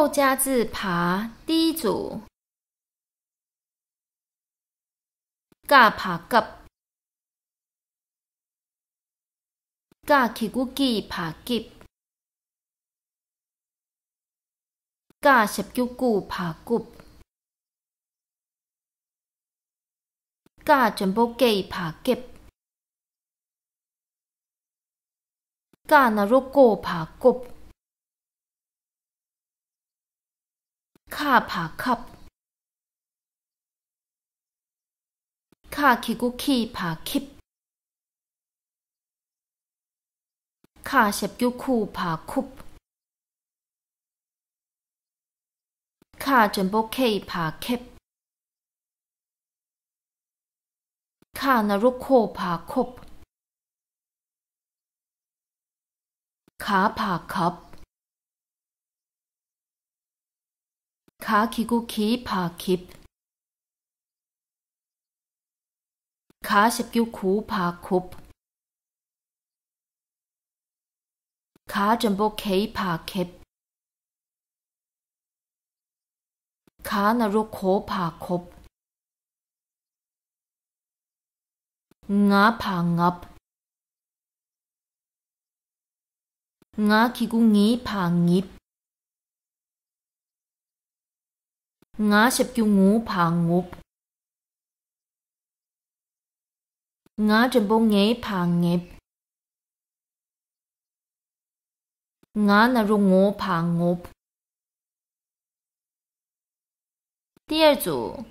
后加字爬第一组，甲爬急，甲起骨机爬急，甲十九句爬骨，甲全部计爬急，甲那若果爬骨，卡爬吸。卡起骨起爬吸，卡十九句爬曲，卡全部起爬吸，卡那若扩爬曲，卡爬吸，卡起骨起爬吸。卡十九句爬曲，卡全部起爬吸，卡那若可爬曲，牙爬鴨，牙起骨耳爬葉，牙十九五爬五。牙全部牙爬葉，牙那若我爬我。第二组，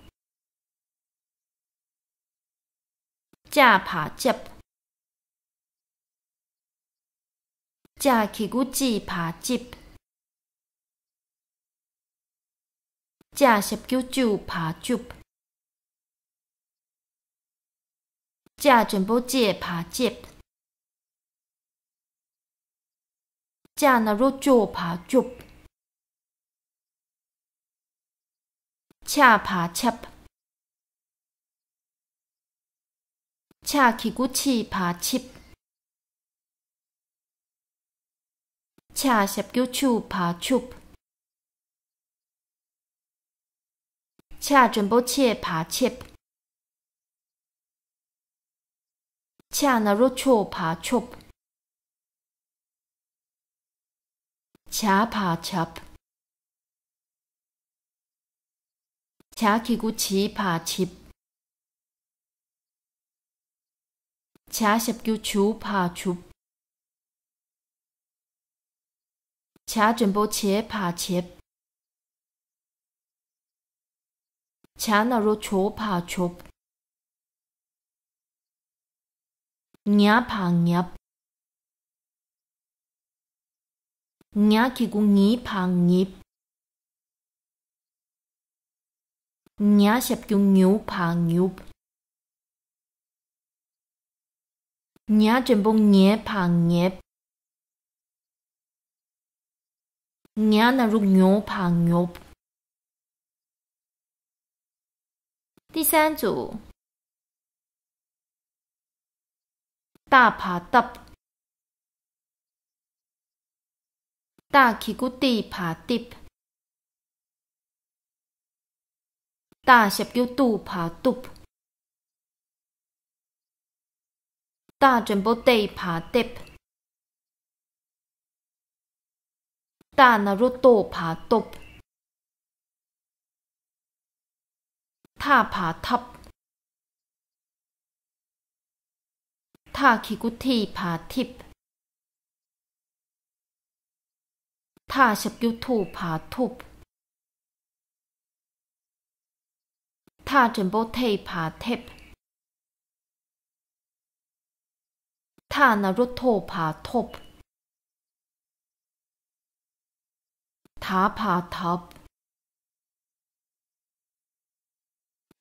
甲爬接，甲起骨子爬接，甲十九九爬接。甲全部接爬接，甲那若做爬做，恰爬恰，恰起骨起爬切，恰十九手爬出，恰全部切爬切。恰那若错爬错，恰爬恰，恰起骨起爬切，恰十九手爬出，恰全部切爬切，恰那若错爬错。牙爬牙，牙起骨耳爬葉，牙十九牛爬牛，牙全部牙爬葉，牙那若牛爬牛。第三组。大爬揼，大起骨地爬碟，大十九度爬嘟，大全部地爬碟，大那若多爬嘟，他爬揼。他起骨體爬貼，他十九兔爬兔，他全部體爬貼，他那若兔爬兔，他爬塔，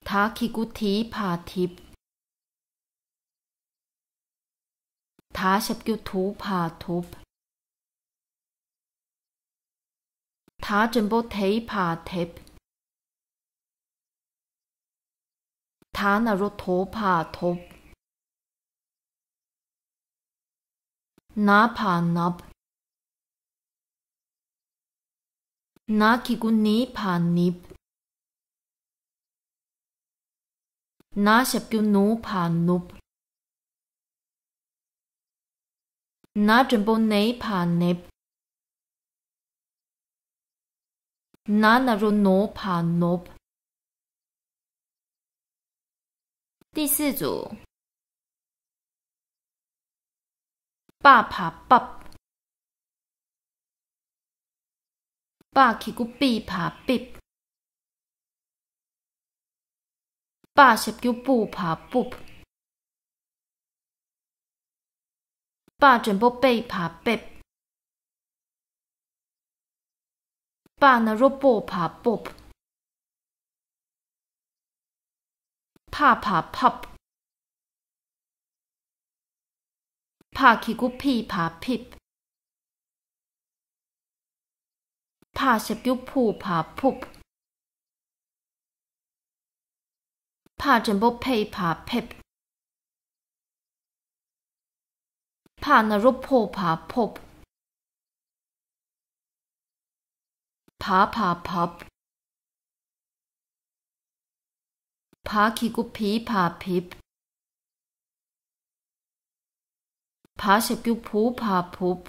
他起骨體爬貼。他十九土爬土，他全部體爬貼，他那若土爬土，那爬那， Na kiku ni pa nip. Na sepkiu nu pa nup. Na jembo nei pa nep. Na naro no pa nop。第四组，爸爬 bab， 爸 kiku bi 爬 bib， 爸 sepkiu bu 爬 bub， 爸 jembo bei 爬 beb， 爸 naro bo 爬 bob， 怕爬 pub， 怕 kiku pi 爬 pip， 怕 sepkiu pu 爬 pup， 怕 jembo pei 爬 pep， 怕 naro po 爬 pop， 爬 pub， 爬 kiku pi 爬 pip， 爬 sepkiu pu 爬 pup，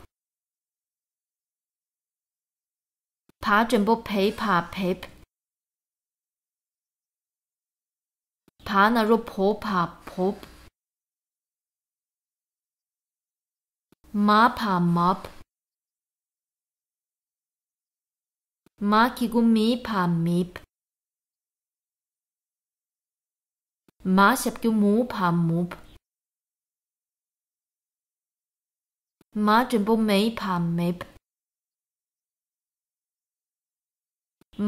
爬 jembo pei 爬 pep， 爬 naro po 爬 pop， ma 爬 mop， ma kiku mi 爬 mip， ma sepkiu mu 爬 mup， ma jembo mei 爬 mep，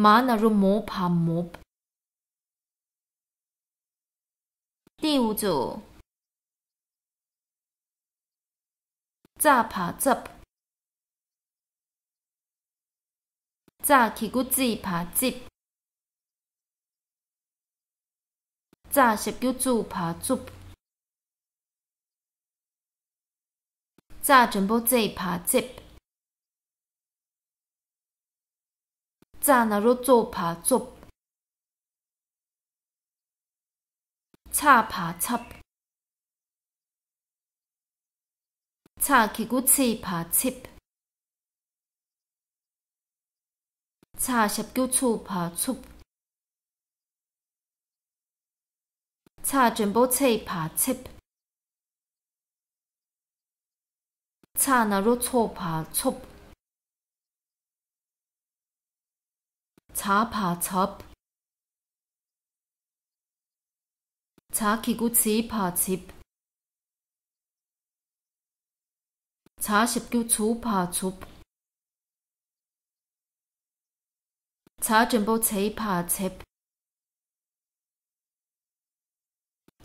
ma naro mo 爬 mop。第五组，炸爬 zap， 炸 kiku zi 爬 zip， 炸 sepkiu zu 爬 zup， 炸 jembo zei 爬 zip， 炸 naro zo 爬 zop， 叉爬 chap， 叉 kiku ci 爬 chip， 叉 sepkiu cu 爬 cup， 叉 jembo cei 爬 cip， 叉 naro co 爬 cop， 叉爬 chop， 叉 kiku ci 爬 cip， 叉 sepkiu cu 爬 cup， 叉 jembo cei 爬 cep，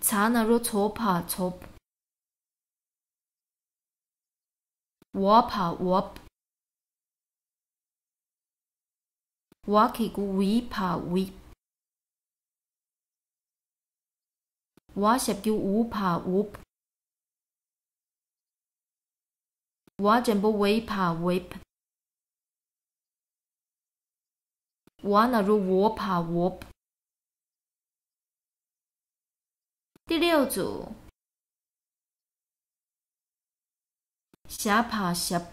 叉 naro co 爬 cop， wa 爬 wop， wa kiku wi 爬 wip， wa sepkiu u 爬 wup， wa jembo wei 爬 wip， wa naro wo 爬 wop。第六组，虾爬 shap，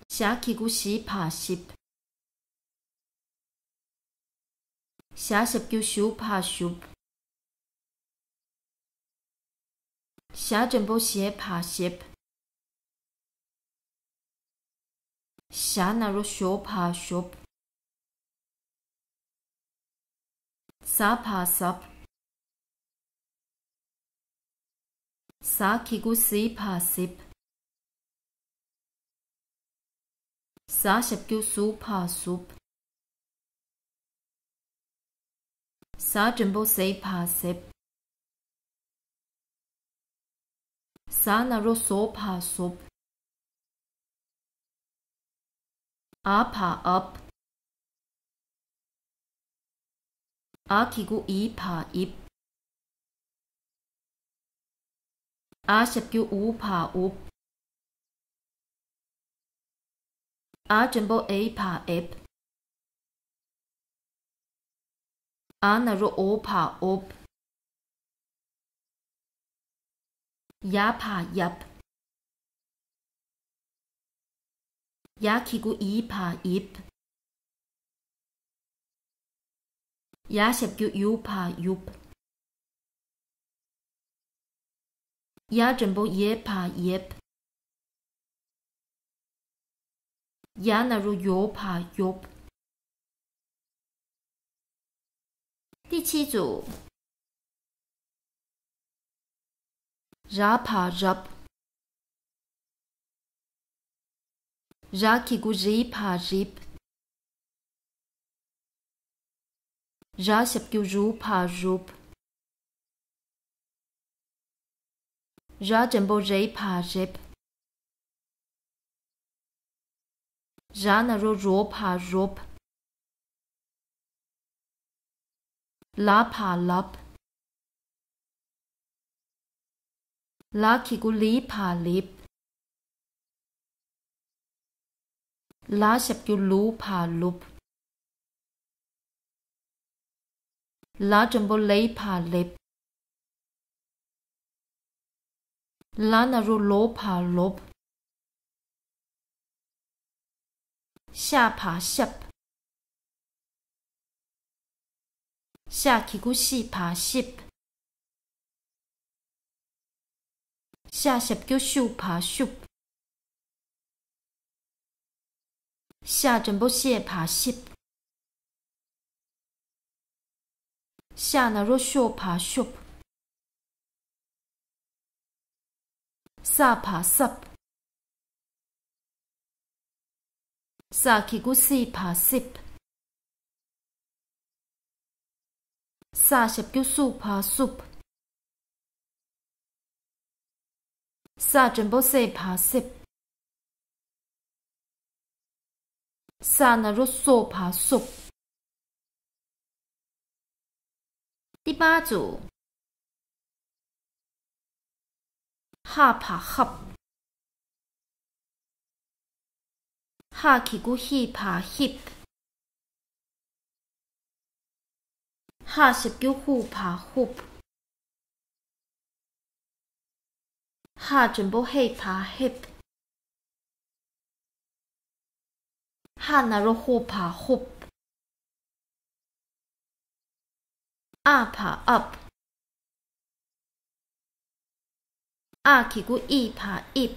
虾 kiku si 爬 ship， 虾 sepkiu shu 爬 shup， 虾 jembo xie 爬 ship， 虾 naro sho 爬 shop， sa 爬 sup， sa kiku si 爬 sip， sa sepkiu su 爬 sup， sa jembo sei 爬 sep， sa naro so 爬 sop， a 爬 up， a kiku i 爬 ip， a sepkiu u 爬 up， A jumbo A pa ep. A naro O pa op. Ya pa yap. Ya kiku I pa ip. Ya shep kyu yu pa yup. Ya jumbo ye pa yep. Ya naro yo pa yop。第7组 Ra pa rap. Ra kiku ri pa rip. Ra shep kyu ru pa rup. Ra jumbo re pa rip. Ra naro ro pa rop. La pa lap. La kiku li pa lip. La shep kyu lu pa lup. La jumbo lei pa lip. La naro lo pa lop. Xa pa shep. Xa kiku si pa ship. Xa shep kyu shu pa shup. Xa jumbo xie pa ship. Xa naro sho pa shup. Sa pa sup. Sa kiku si pa sip. Sa shep kyu su pa sup. Sa jumbo se pa sip. Sa naro so pa sup。第8组 Ha pa hap. Ha kiku hi pa hip. Ha shep kyu hu pa hup. Ha jumbo hei pa hip. Ha naro hu pa hup. A pa up. A kiku I pa ip.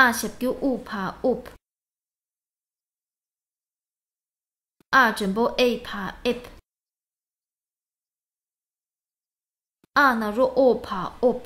A shep kyu u pa up. A jumbo A pa ip. A naro O pa op.